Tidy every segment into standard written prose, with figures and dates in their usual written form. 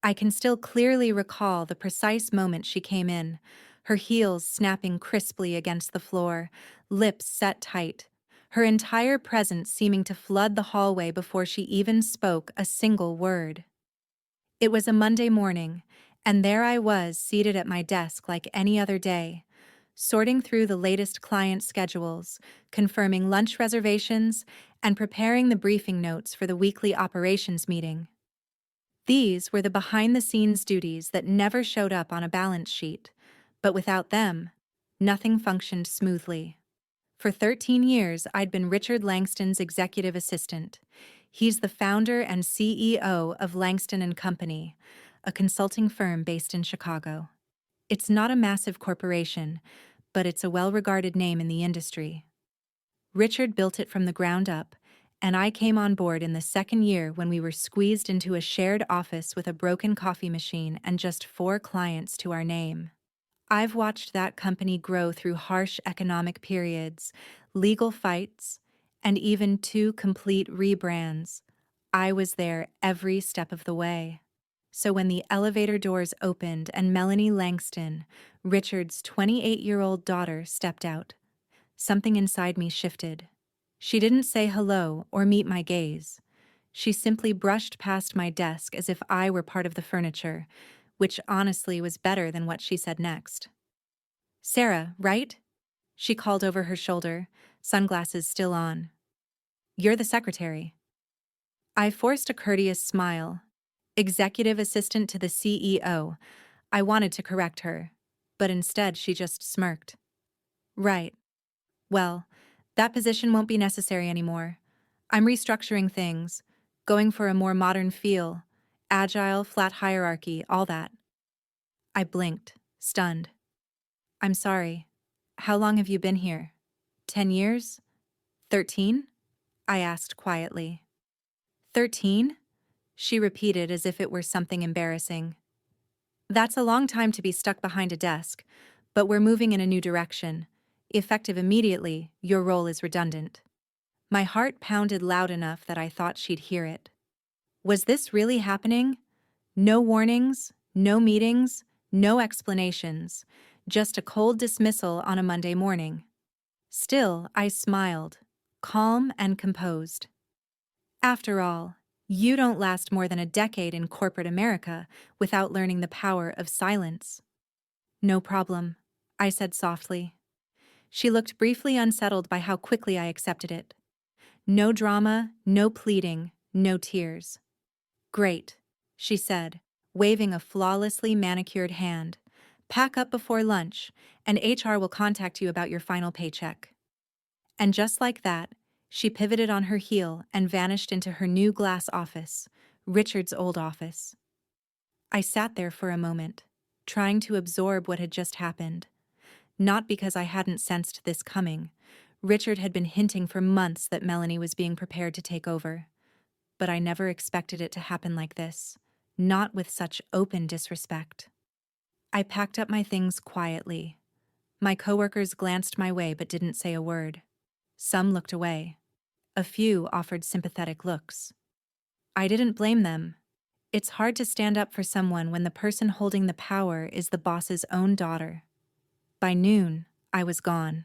I can still clearly recall the precise moment she came in, her heels snapping crisply against the floor, lips set tight, her entire presence seeming to flood the hallway before she even spoke a single word. It was a Monday morning, and there I was seated at my desk like any other day, sorting through the latest client schedules, confirming lunch reservations, and preparing the briefing notes for the weekly operations meeting. These were the behind-the-scenes duties that never showed up on a balance sheet, but without them, nothing functioned smoothly. For 13 years, I'd been Richard Langston's executive assistant. He's the founder and CEO of Langston and Company, a consulting firm based in Chicago. It's not a massive corporation, but it's a well-regarded name in the industry. Richard built it from the ground up, and I came on board in the second year when we were squeezed into a shared office with a broken coffee machine and just 4 clients to our name. I've watched that company grow through harsh economic periods, legal fights, and even 2 complete rebrands. I was there every step of the way. So when the elevator doors opened and Melanie Langston, Richard's 28-year-old daughter, stepped out, something inside me shifted. She didn't say hello or meet my gaze. She simply brushed past my desk as if I were part of the furniture, which honestly was better than what she said next. "Sarah, right?" she called over her shoulder, sunglasses still on. "You're the secretary." I forced a courteous smile. Executive assistant to the CEO. I wanted to correct her, but instead she just smirked. "Right. Well, that position won't be necessary anymore. I'm restructuring things, going for a more modern feel, agile, flat hierarchy, all that." I blinked, stunned. "I'm sorry. How long have you been here? 10 years? 13? I asked quietly. 13? She repeated as if it were something embarrassing. "That's a long time to be stuck behind a desk, but we're moving in a new direction. Effective immediately, your role is redundant." My heart pounded loud enough that I thought she'd hear it. Was this really happening? No warnings, no meetings, no explanations, just a cold dismissal on a Monday morning. Still, I smiled, calm and composed. After all, you don't last more than a decade in corporate America without learning the power of silence. "No problem," I said softly. She looked briefly unsettled by how quickly I accepted it. No drama, no pleading, no tears. "Great," she said, waving a flawlessly manicured hand. "Pack up before lunch, and HR will contact you about your final paycheck." And just like that, she pivoted on her heel and vanished into her new glass office, Richard's old office. I sat there for a moment, trying to absorb what had just happened. Not because I hadn't sensed this coming. Richard had been hinting for months that Melanie was being prepared to take over. But I never expected it to happen like this, not with such open disrespect. I packed up my things quietly. My coworkers glanced my way but didn't say a word. Some looked away. A few offered sympathetic looks. I didn't blame them. It's hard to stand up for someone when the person holding the power is the boss's own daughter. By noon, I was gone.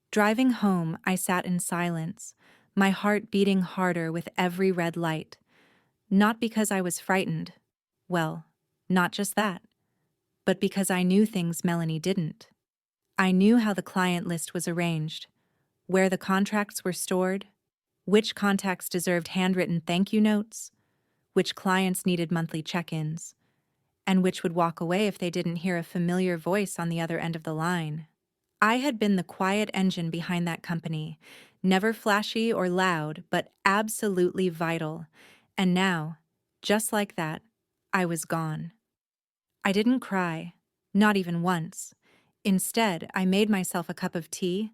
Driving home, I sat in silence, my heart beating harder with every red light. Not because I was frightened. Well, not just that. But because I knew things Melanie didn't. I knew how the client list was arranged, where the contracts were stored, which contacts deserved handwritten thank you notes, which clients needed monthly check-ins, and which would walk away if they didn't hear a familiar voice on the other end of the line. I had been the quiet engine behind that company, never flashy or loud, but absolutely vital. And now, just like that, I was gone. I didn't cry, not even once. Instead, I made myself a cup of tea,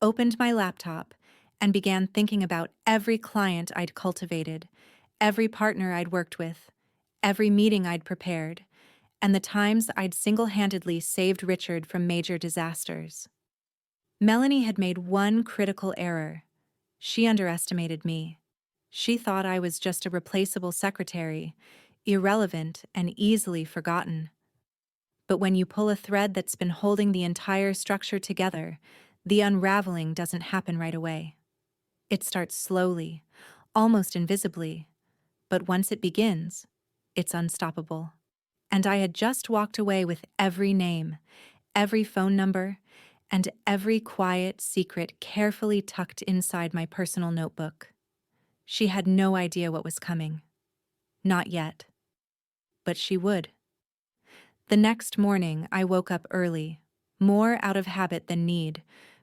opened my laptop, and began thinking about every client I'd cultivated, every partner I'd worked with, every meeting I'd prepared, and the times I'd single-handedly saved Richard from major disasters. Melanie had made one critical error. She underestimated me. She thought I was just a replaceable secretary, irrelevant, and easily forgotten. But when you pull a thread that's been holding the entire structure together, the unraveling doesn't happen right away. It starts slowly, almost invisibly, but once it begins, it's unstoppable. And I had just walked away with every name, every phone number, and every quiet secret carefully tucked inside my personal notebook. She had no idea what was coming. Not yet. But she would. The next morning, I woke up early, more out of habit than need,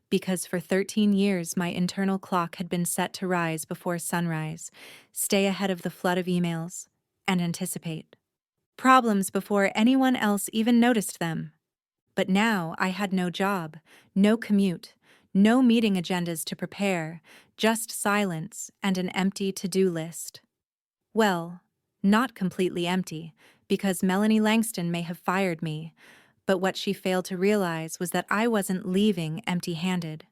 because for 13 years my internal clock had been set to rise before sunrise, stay ahead of the flood of emails, and anticipate problems before anyone else even noticed them. But now I had no job, no commute, no meeting agendas to prepare, just silence and an empty to-do list. Well, not completely empty, because Melanie Langston may have fired me, but what she failed to realize was that I wasn't leaving empty-handed.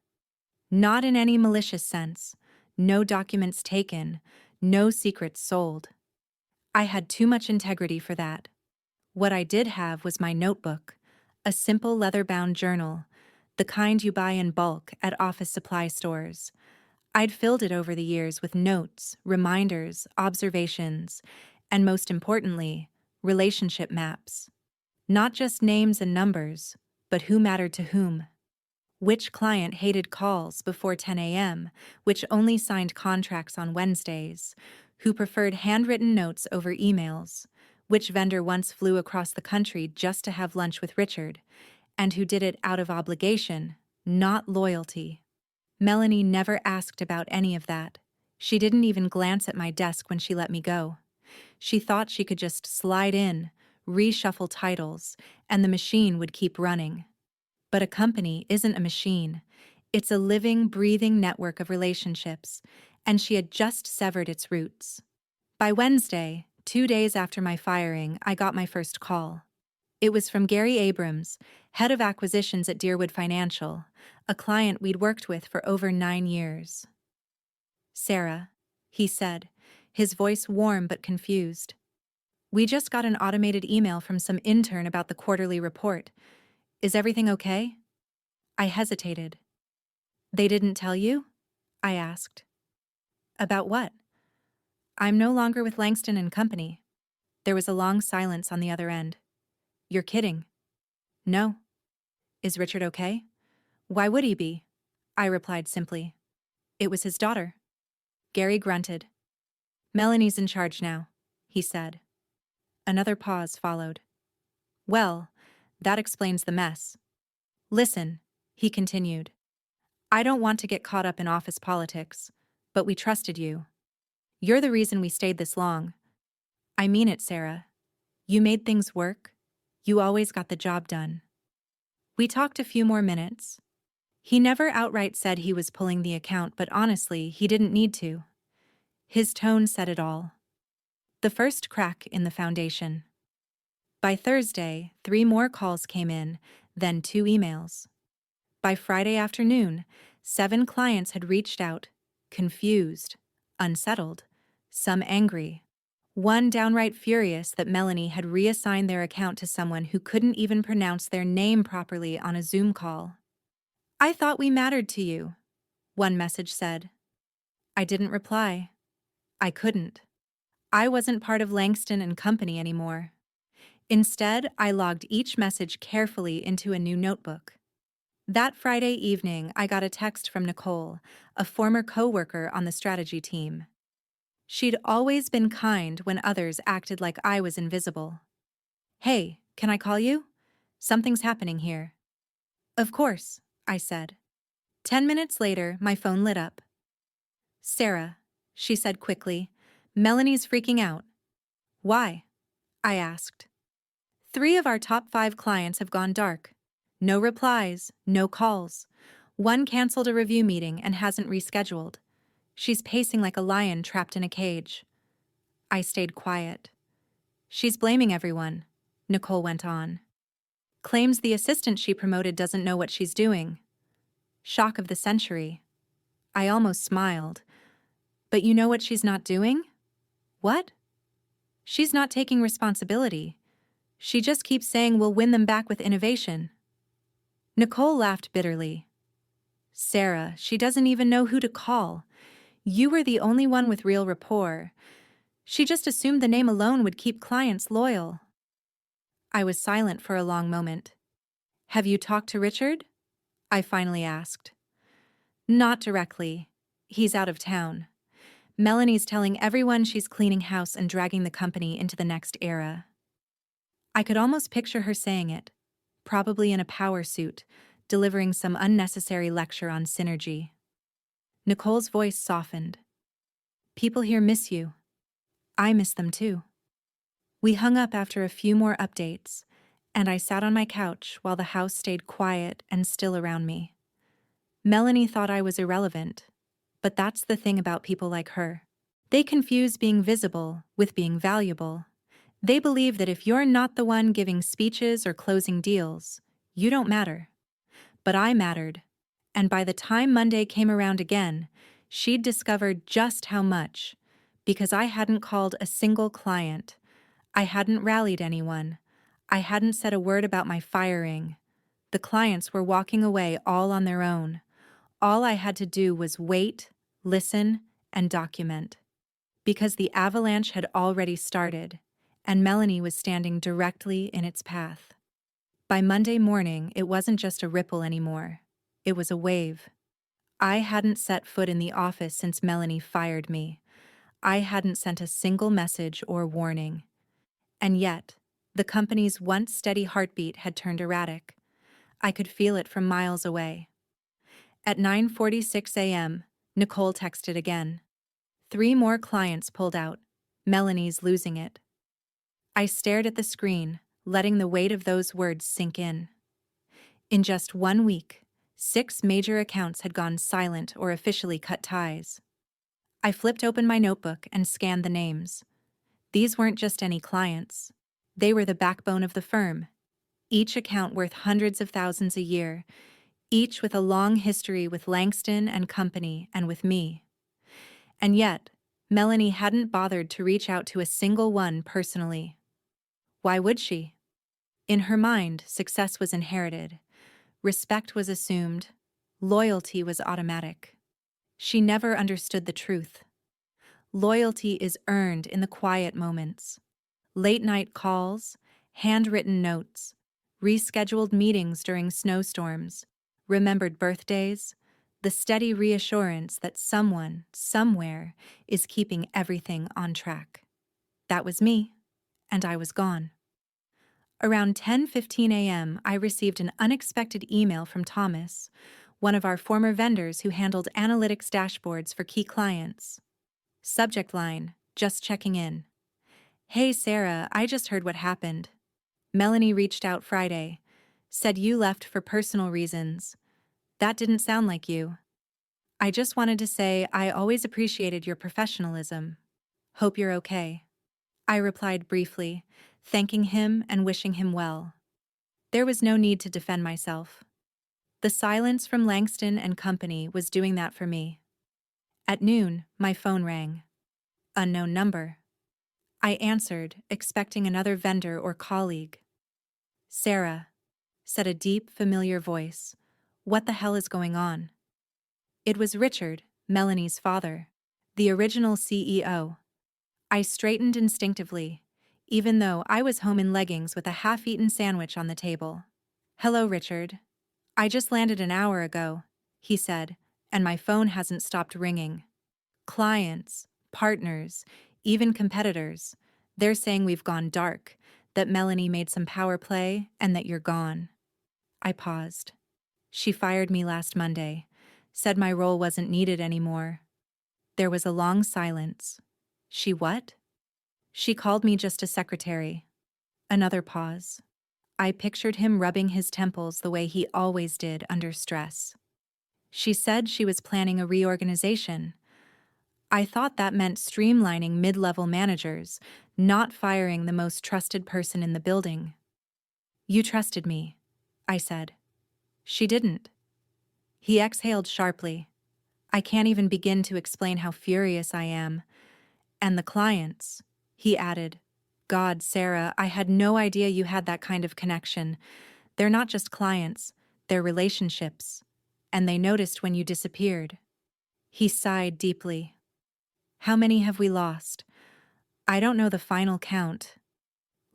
Not in any malicious sense, no documents taken, no secrets sold. I had too much integrity for that. What I did have was my notebook, a simple leather-bound journal, the kind you buy in bulk at office supply stores. I'd filled it over the years with notes, reminders, observations, and most importantly, relationship maps. Not just names and numbers, but who mattered to whom. Which client hated calls before 10 a.m., which only signed contracts on Wednesdays, who preferred handwritten notes over emails, which vendor once flew across the country just to have lunch with Richard, and who did it out of obligation, not loyalty. Melanie never asked about any of that. She didn't even glance at my desk when she let me go. She thought she could just slide in, reshuffle titles, and the machine would keep running. But a company isn't a machine. It's a living, breathing network of relationships, and she had just severed its roots. By Wednesday, 2 days after my firing, I got my first call. It was from Gary Abrams, head of acquisitions at Deerwood Financial, a client we'd worked with for over 9 years. "Sarah," he said, his voice warm but confused. "We just got an automated email from some intern about the quarterly report. Is everything okay?" I hesitated. "They didn't tell you?" I asked. "About what?" "I'm no longer with Langston and Company." There was a long silence on the other end. "You're kidding." "No." "Is Richard okay?" "Why would he be?" I replied simply. "It was his daughter." Gary grunted. "Melanie's in charge now," he said. Another pause followed. "Well, that explains the mess. Listen," he continued. "I don't want to get caught up in office politics, but we trusted you. You're the reason we stayed this long. I mean it, Sarah. You made things work. You always got the job done." We talked a few more minutes. He never outright said he was pulling the account, but honestly, he didn't need to. His tone said it all. The first crack in the foundation. By Thursday, 3 more calls came in, then 2 emails. By Friday afternoon, 7 clients had reached out, confused, unsettled, some angry, one downright furious that Melanie had reassigned their account to someone who couldn't even pronounce their name properly on a Zoom call. "I thought we mattered to you," one message said. I didn't reply. I couldn't. I wasn't part of Langston and Company anymore. Instead, I logged each message carefully into a new notebook. That Friday evening, I got a text from Nicole, a former coworker on the strategy team. She'd always been kind when others acted like I was invisible. "Hey, can I call you? Something's happening here." "Of course," I said. 10 minutes later, my phone lit up. "Sarah," she said quickly, "Melanie's freaking out." "Why?" I asked. 3 of our top 5 clients have gone dark. No replies, no calls. One canceled a review meeting and hasn't rescheduled. She's pacing like a lion trapped in a cage. I stayed quiet. "She's blaming everyone," Nicole went on. "Claims the assistant she promoted doesn't know what she's doing." Shock of the century. I almost smiled. "But you know what she's not doing?" "What?" She's not taking responsibility. She just keeps saying we'll win them back with innovation. Nicole laughed bitterly. Sarah, she doesn't even know who to call. You were the only one with real rapport. She just assumed the name alone would keep clients loyal. I was silent for a long moment. Have you talked to Richard? I finally asked. Not directly. He's out of town. Melanie's telling everyone she's cleaning house and dragging the company into the next era. I could almost picture her saying it, probably in a power suit, delivering some unnecessary lecture on synergy. Nicole's voice softened. People here miss you. I miss them too. We hung up after a few more updates, and I sat on my couch while the house stayed quiet and still around me. Melanie thought I was irrelevant, but that's the thing about people like her. They confuse being visible with being valuable. They believe that if you're not the one giving speeches or closing deals, you don't matter. But I mattered, and by the time Monday came around again, she'd discovered just how much, because I hadn't called a single client. I hadn't rallied anyone. I hadn't said a word about my firing. The clients were walking away all on their own. All I had to do was wait, listen, and document. Because the avalanche had already started, and Melanie was standing directly in its path. By Monday morning, it wasn't just a ripple anymore. It was a wave. I hadn't set foot in the office since Melanie fired me. I hadn't sent a single message or warning. And yet, the company's once steady heartbeat had turned erratic. I could feel it from miles away. At 9:46 a.m., Nicole texted again. 3 more clients pulled out. Melanie's losing it. I stared at the screen, letting the weight of those words sink in. In just 1 week, 6 major accounts had gone silent or officially cut ties. I flipped open my notebook and scanned the names. These weren't just any clients. They were the backbone of the firm, each account worth hundreds of thousands a year, each with a long history with Langston and Company and with me. And yet, Melanie hadn't bothered to reach out to a single one personally. Why would she? In her mind, success was inherited, respect was assumed, loyalty was automatic. She never understood the truth. Loyalty is earned in the quiet moments. Late-night calls, handwritten notes, rescheduled meetings during snowstorms, remembered birthdays, the steady reassurance that someone, somewhere, is keeping everything on track. That was me, and I was gone. Around 10:15 a.m., I received an unexpected email from Thomas, one of our former vendors who handled analytics dashboards for key clients. Subject line, just checking in. Hey Sarah, I just heard what happened. Melanie reached out Friday, said you left for personal reasons. That didn't sound like you. I just wanted to say I always appreciated your professionalism. Hope you're okay. I replied briefly, thanking him and wishing him well. There was no need to defend myself. The silence from Langston and Company was doing that for me. At noon, my phone rang. Unknown number. I answered, expecting another vendor or colleague. Sarah, said a deep, familiar voice. What the hell is going on? It was Richard, Melanie's father, the original CEO. I straightened instinctively, even though I was home in leggings with a half-eaten sandwich on the table. Hello, Richard. I just landed an hour ago, he said, and my phone hasn't stopped ringing. Clients, partners, even competitors, they're saying we've gone dark, that Melanie made some power play, and that you're gone. I paused. She fired me last Monday, said my role wasn't needed anymore. There was a long silence. She what? She called me just a secretary. Another pause. I pictured him rubbing his temples the way he always did under stress. She said she was planning a reorganization. I thought that meant streamlining mid-level managers, not firing the most trusted person in the building. You trusted me, I said. She didn't. He exhaled sharply. I can't even begin to explain how furious I am. And the clients, he added, God, Sarah, I had no idea you had that kind of connection. They're not just clients, they're relationships. And they noticed when you disappeared. He sighed deeply. How many have we lost? I don't know the final count.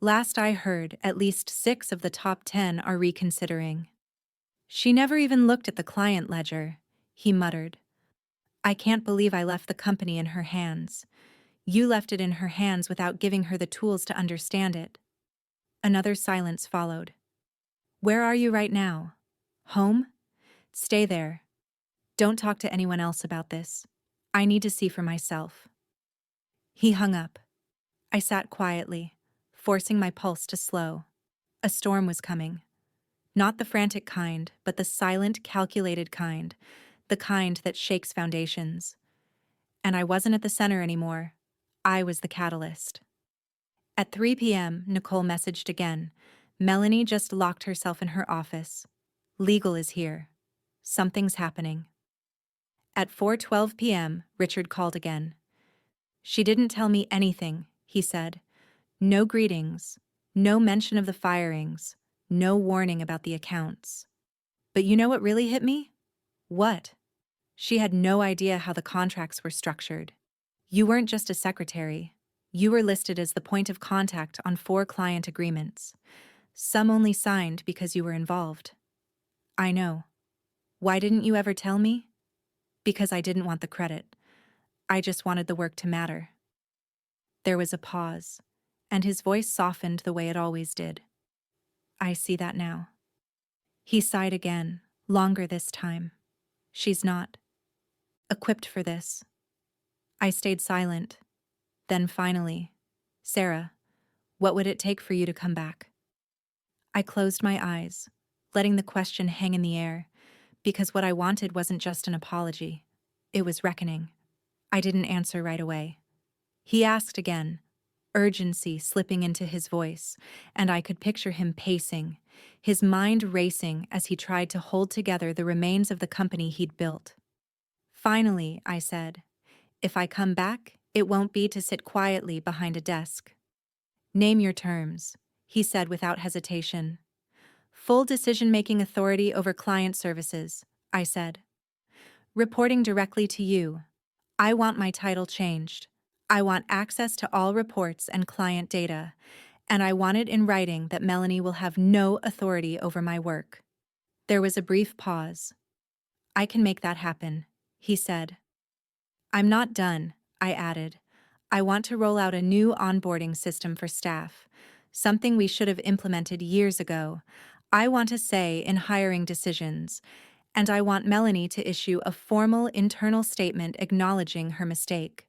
Last I heard, at least 6 of the top 10 are reconsidering. She never even looked at the client ledger, he muttered. I can't believe I left the company in her hands. You left it in her hands without giving her the tools to understand it. Another silence followed. Where are you right now? Home? Stay there. Don't talk to anyone else about this. I need to see for myself. He hung up. I sat quietly, forcing my pulse to slow. A storm was coming. Not the frantic kind, but the silent, calculated kind, the kind that shakes foundations. And I wasn't at the center anymore. I was the catalyst. At 3 p.m., Nicole messaged again. Melanie just locked herself in her office. Legal is here. Something's happening. At 4:12 p.m., Richard called again. She didn't tell me anything, he said. No greetings, no mention of the firings, no warning about the accounts. But you know what really hit me? What? She had no idea how the contracts were structured. You weren't just a secretary. You were listed as the point of contact on 4 client agreements. Some only signed because you were involved. I know. Why didn't you ever tell me? Because I didn't want the credit. I just wanted the work to matter. There was a pause, and his voice softened the way it always did. I see that now. He sighed again, longer this time. She's not equipped for this. I stayed silent. Then finally, Sarah, what would it take for you to come back? I closed my eyes, letting the question hang in the air, because what I wanted wasn't just an apology. It was reckoning. I didn't answer right away. He asked again, urgency slipping into his voice, and I could picture him pacing, his mind racing as he tried to hold together the remains of the company he'd built. Finally, I said, if I come back, it won't be to sit quietly behind a desk. Name your terms, he said without hesitation. Full decision-making authority over client services, I said. Reporting directly to you. I want my title changed. I want access to all reports and client data, and I want it in writing that Melanie will have no authority over my work. There was a brief pause. I can make that happen, he said. I'm not done, I added. I want to roll out a new onboarding system for staff, something we should have implemented years ago. I want a say in hiring decisions, and I want Melanie to issue a formal internal statement acknowledging her mistake.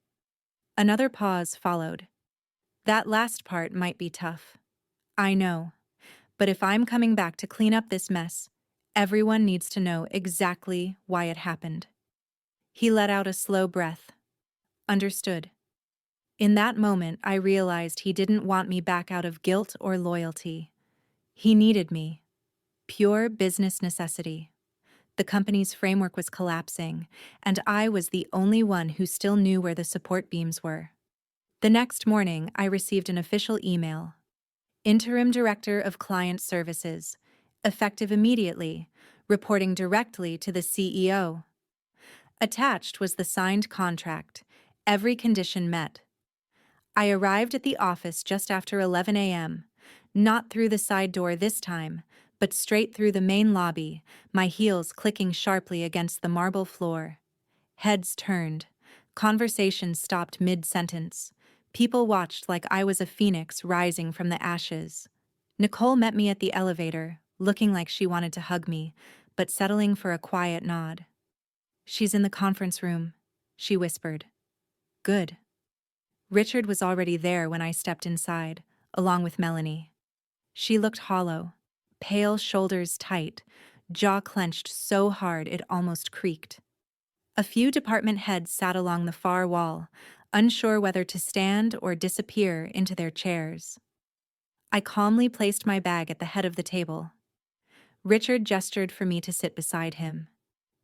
Another pause followed. That last part might be tough. I know. But if I'm coming back to clean up this mess, everyone needs to know exactly why it happened. He let out a slow breath. Understood. In that moment, I realized he didn't want me back out of guilt or loyalty. He needed me. Pure business necessity. The company's framework was collapsing, and I was the only one who still knew where the support beams were. The next morning, I received an official email. Interim Director of Client Services, effective immediately, reporting directly to the CEO. Attached was the signed contract, every condition met. I arrived at the office just after 11 a.m., not through the side door this time, but straight through the main lobby, my heels clicking sharply against the marble floor. Heads turned. Conversations stopped mid-sentence. People watched like I was a phoenix rising from the ashes. Nicole met me at the elevator, looking like she wanted to hug me, but settling for a quiet nod. She's in the conference room, she whispered. Good. Richard was already there when I stepped inside, along with Melanie. She looked hollow, pale shoulders tight, jaw clenched so hard it almost creaked. A few department heads sat along the far wall, unsure whether to stand or disappear into their chairs. I calmly placed my bag at the head of the table. Richard gestured for me to sit beside him.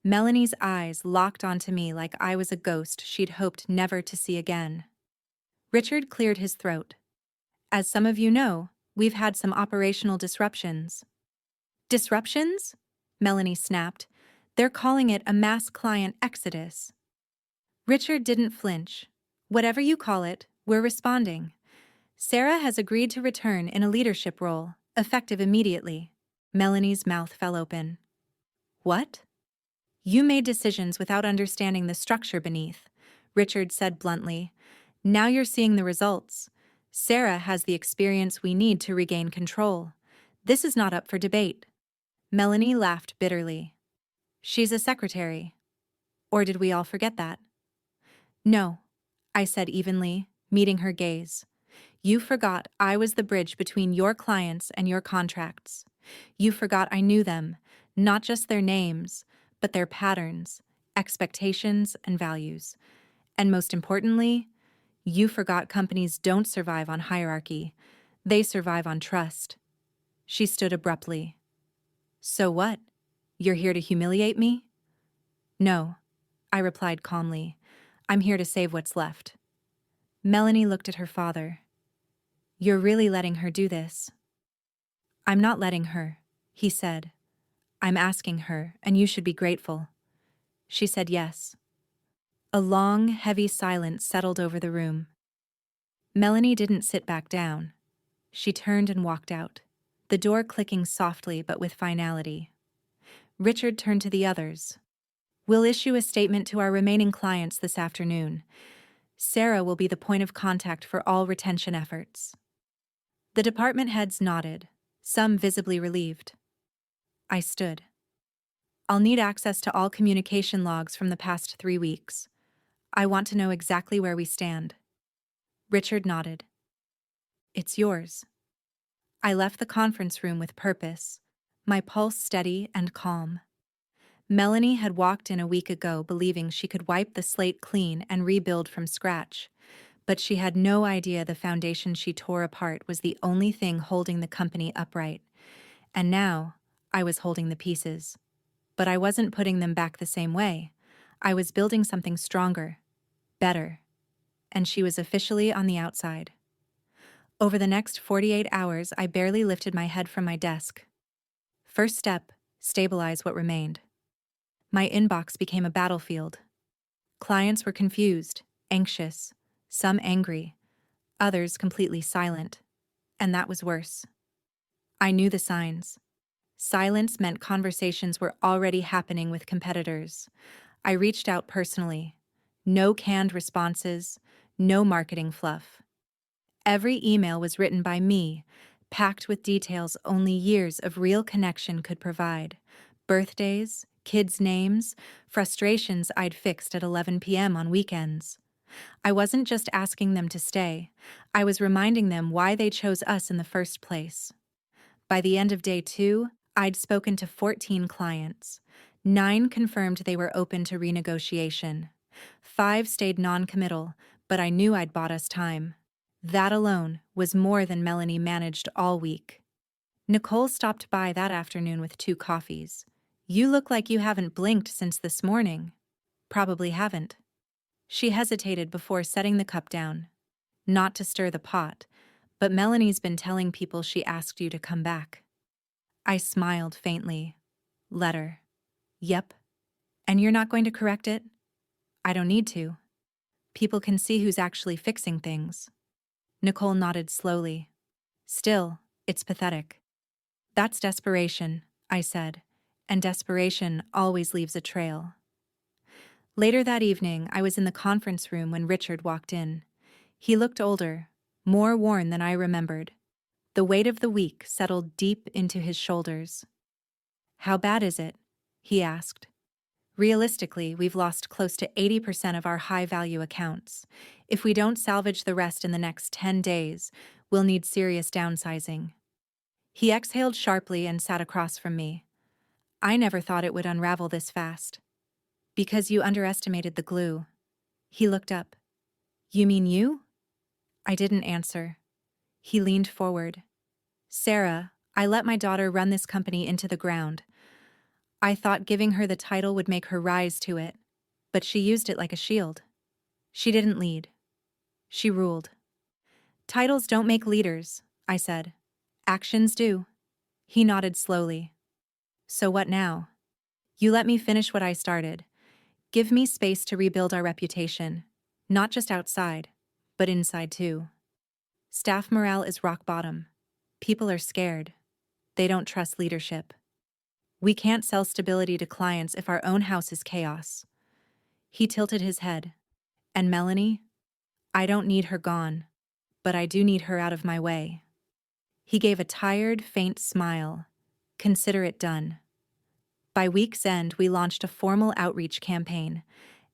Melanie's eyes locked onto me like I was a ghost she'd hoped never to see again. Richard cleared his throat. As some of you know, we've had some operational disruptions. Disruptions? Melanie snapped. They're calling it a mass client exodus. Richard didn't flinch. Whatever you call it, we're responding. Sarah has agreed to return in a leadership role, effective immediately. Melanie's mouth fell open. What? You made decisions without understanding the structure beneath, Richard said bluntly. Now you're seeing the results. Sarah has the experience we need to regain control. This is not up for debate. Melanie laughed bitterly. She's a secretary. Or did we all forget that? No, I said evenly, meeting her gaze. You forgot I was the bridge between your clients and your contracts. You forgot I knew them, not just their names, but their patterns, expectations, and values. And most importantly, you forgot companies don't survive on hierarchy. They survive on trust. She stood abruptly. So what? You're here to humiliate me? No, I replied calmly. I'm here to save what's left. Melanie looked at her father. You're really letting her do this? I'm not letting her, he said. I'm asking her, and you should be grateful. She said yes. A long, heavy silence settled over the room. Melanie didn't sit back down. She turned and walked out, the door clicking softly but with finality. Richard turned to the others. We'll issue a statement to our remaining clients this afternoon. Sarah will be the point of contact for all retention efforts. The department heads nodded, some visibly relieved. I stood. I'll need access to all communication logs from the past 3 weeks. I want to know exactly where we stand. Richard nodded. It's yours. I left the conference room with purpose, my pulse steady and calm. Melanie had walked in a week ago believing she could wipe the slate clean and rebuild from scratch, but she had no idea the foundation she tore apart was the only thing holding the company upright. And now, I was holding the pieces. But I wasn't putting them back the same way. I was building something stronger, better. And she was officially on the outside. Over the next 48 hours, I barely lifted my head from my desk. First step, stabilize what remained. My inbox became a battlefield. Clients were confused, anxious, some angry, others completely silent. And that was worse. I knew the signs. Silence meant conversations were already happening with competitors. I reached out personally. No canned responses, no marketing fluff. Every email was written by me, packed with details only years of real connection could provide. Birthdays, kids' names, frustrations I'd fixed at 11 p.m. on weekends. I wasn't just asking them to stay. I was reminding them why they chose us in the first place. By the end of day 2, I'd spoken to 14 clients. 9 confirmed they were open to renegotiation. 5 stayed non-committal, but I knew I'd bought us time. That alone was more than Melanie managed all week. Nicole stopped by that afternoon with 2 coffees. You look like you haven't blinked since this morning. Probably haven't. She hesitated before setting the cup down. Not to stir the pot, but Melanie's been telling people she asked you to come back. I smiled faintly. Letter. Yep. And you're not going to correct it? I don't need to. People can see who's actually fixing things. Nicole nodded slowly. Still, it's pathetic. That's desperation, I said, and desperation always leaves a trail. Later that evening, I was in the conference room when Richard walked in. He looked older, more worn than I remembered. The weight of the week settled deep into his shoulders. How bad is it? He asked. Realistically, we've lost close to 80% of our high-value accounts. If we don't salvage the rest in the next 10 days, we'll need serious downsizing. He exhaled sharply and sat across from me. I never thought it would unravel this fast. Because you underestimated the glue. He looked up. You mean you? I didn't answer. He leaned forward. Sarah, I let my daughter run this company into the ground. I thought giving her the title would make her rise to it, but she used it like a shield. She didn't lead. She ruled. Titles don't make leaders, I said. Actions do. He nodded slowly. So what now? You let me finish what I started. Give me space to rebuild our reputation. Not just outside, but inside too. Staff morale is rock bottom. People are scared. They don't trust leadership. We can't sell stability to clients if our own house is chaos. He tilted his head. And Melanie? I don't need her gone, but I do need her out of my way. He gave a tired, faint smile. Consider it done. By week's end, we launched a formal outreach campaign.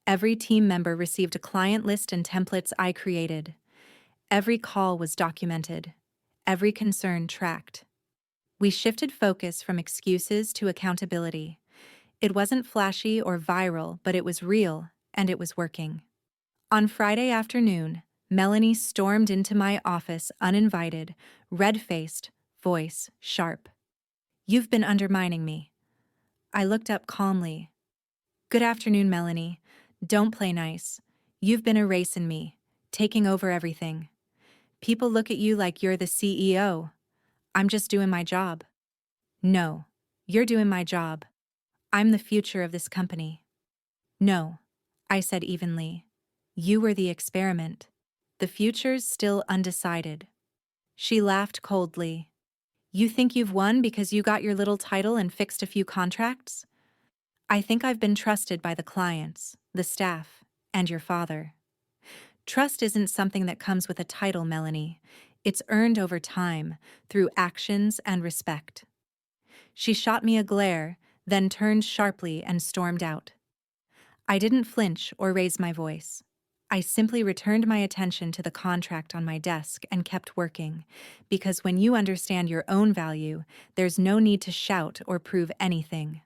Every team member received a client list and templates I created. Every call was documented. Every concern tracked. We shifted focus from excuses to accountability. It wasn't flashy or viral, but it was real, and it was working. On Friday afternoon, Melanie stormed into my office uninvited, red-faced, voice sharp. You've been undermining me. I looked up calmly. Good afternoon, Melanie. Don't play nice. You've been erasing me, taking over everything. People look at you like you're the CEO. I'm just doing my job. No, you're doing my job. I'm the future of this company. No, I said evenly. You were the experiment. The future's still undecided. She laughed coldly. You think you've won because you got your little title and fixed a few contracts? I think I've been trusted by the clients, the staff, and your father. Trust isn't something that comes with a title, Melanie. It's earned over time, through actions and respect. She shot me a glare, then turned sharply and stormed out. I didn't flinch or raise my voice. I simply returned my attention to the contract on my desk and kept working, because when you understand your own value, there's no need to shout or prove anything.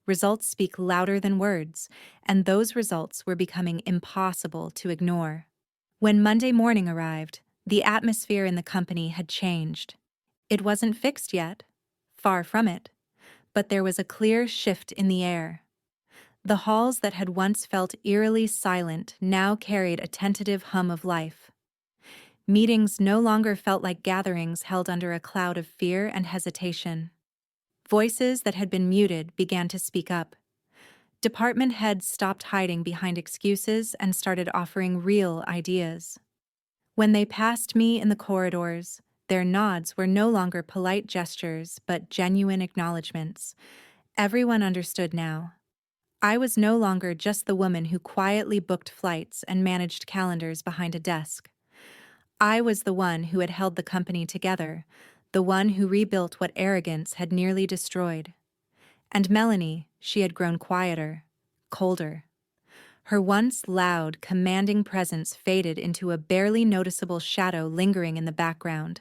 Results speak louder than words, and those results were becoming impossible to ignore. When Monday morning arrived, the atmosphere in the company had changed. It wasn't fixed yet, far from it, but there was a clear shift in the air. The halls that had once felt eerily silent now carried a tentative hum of life. Meetings no longer felt like gatherings held under a cloud of fear and hesitation. Voices that had been muted began to speak up. Department heads stopped hiding behind excuses and started offering real ideas. When they passed me in the corridors, their nods were no longer polite gestures but genuine acknowledgments. Everyone understood now. I was no longer just the woman who quietly booked flights and managed calendars behind a desk. I was the one who had held the company together, the one who rebuilt what arrogance had nearly destroyed. And Melanie, she had grown quieter, colder. Her once loud, commanding presence faded into a barely noticeable shadow lingering in the background.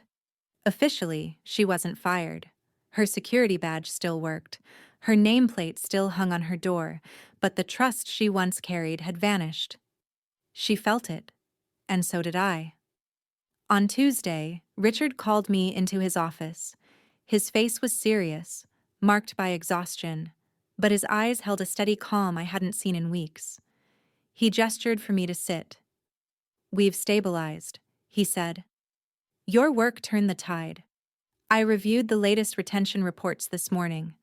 Officially, she wasn't fired. Her security badge still worked. Her nameplate still hung on her door, but the trust she once carried had vanished. She felt it, and so did I. On Tuesday, Richard called me into his office. His face was serious, marked by exhaustion, but his eyes held a steady calm I hadn't seen in weeks. He gestured for me to sit. We've stabilized, he said. Your work turned the tide. I reviewed the latest retention reports this morning.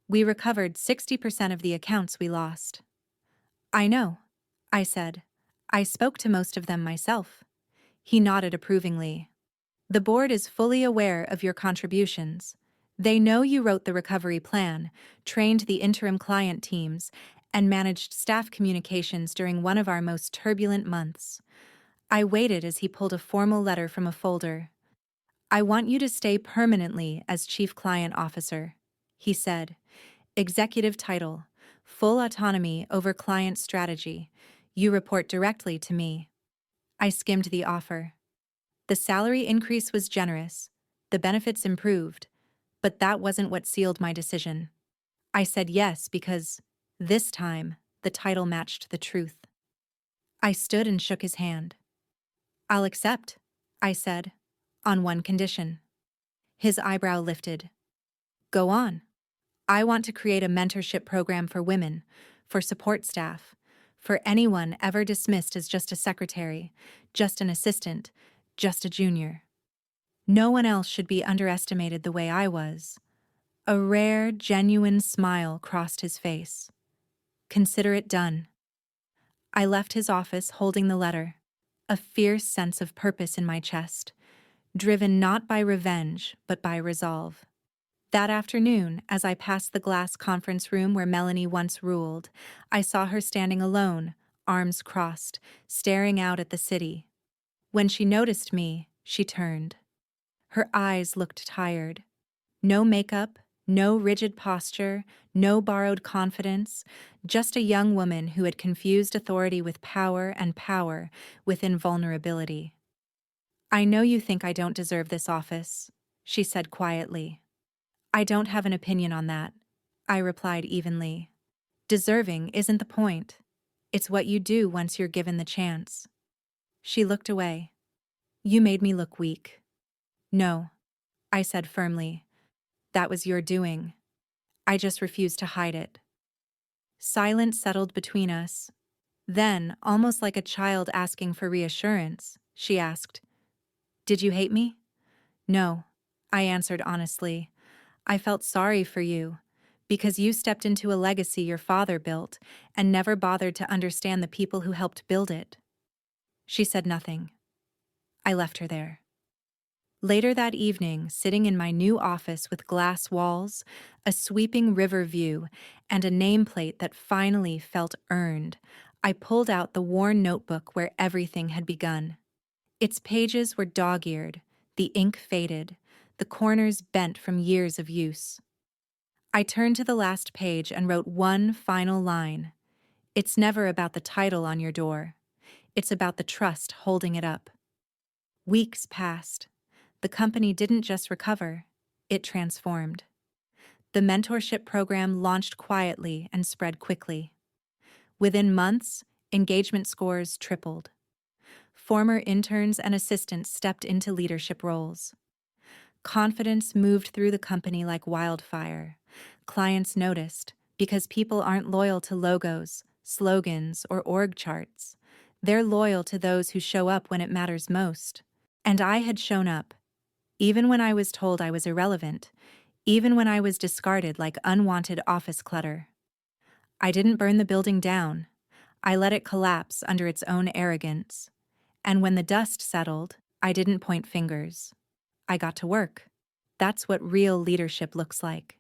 We recovered 60% of the accounts we lost. I know, I said. I spoke to most of them myself. He nodded approvingly. The board is fully aware of your contributions. They know you wrote the recovery plan, trained the interim client teams, and managed staff communications during one of our most turbulent months. I waited as he pulled a formal letter from a folder. I want you to stay permanently as Chief Client Officer, he said. Executive title, full autonomy over client strategy. You report directly to me. I skimmed the offer. The salary increase was generous, the benefits improved, but that wasn't what sealed my decision. I said yes because, this time, the title matched the truth. I stood and shook his hand. I'll accept, I said, on one condition. His eyebrow lifted. Go on. I want to create a mentorship program for women, for support staff, for anyone ever dismissed as just a secretary, just an assistant, just a junior. No one else should be underestimated the way I was. A rare, genuine smile crossed his face. Consider it done. I left his office holding the letter, a fierce sense of purpose in my chest, driven not by revenge, but by resolve. That afternoon, as I passed the glass conference room where Melanie once ruled, I saw her standing alone, arms crossed, staring out at the city. When she noticed me, she turned. Her eyes looked tired. No makeup, no rigid posture, no borrowed confidence, just a young woman who had confused authority with power and power with invulnerability. "I know you think I don't deserve this office," she said quietly. "I don't have an opinion on that," I replied evenly. "Deserving isn't the point. It's what you do once you're given the chance." She looked away. "You made me look weak." "No," I said firmly. "That was your doing. I just refused to hide it." Silence settled between us. Then, almost like a child asking for reassurance, she asked, "Did you hate me?" "No," I answered honestly. "I felt sorry for you, because you stepped into a legacy your father built and never bothered to understand the people who helped build it." She said nothing. I left her there. Later that evening, sitting in my new office with glass walls, a sweeping river view, and a nameplate that finally felt earned, I pulled out the worn notebook where everything had begun. Its pages were dog-eared, the ink faded, the corners bent from years of use. I turned to the last page and wrote one final line. "It's never about the title on your door. It's about the trust holding it up." Weeks passed. The company didn't just recover, it transformed. The mentorship program launched quietly and spread quickly. Within months, engagement scores tripled. Former interns and assistants stepped into leadership roles. Confidence moved through the company like wildfire. Clients noticed, because people aren't loyal to logos, slogans, or org charts. They're loyal to those who show up when it matters most. And I had shown up, even when I was told I was irrelevant, even when I was discarded like unwanted office clutter. I didn't burn the building down. I let it collapse under its own arrogance. And when the dust settled, I didn't point fingers. I got to work. That's what real leadership looks like.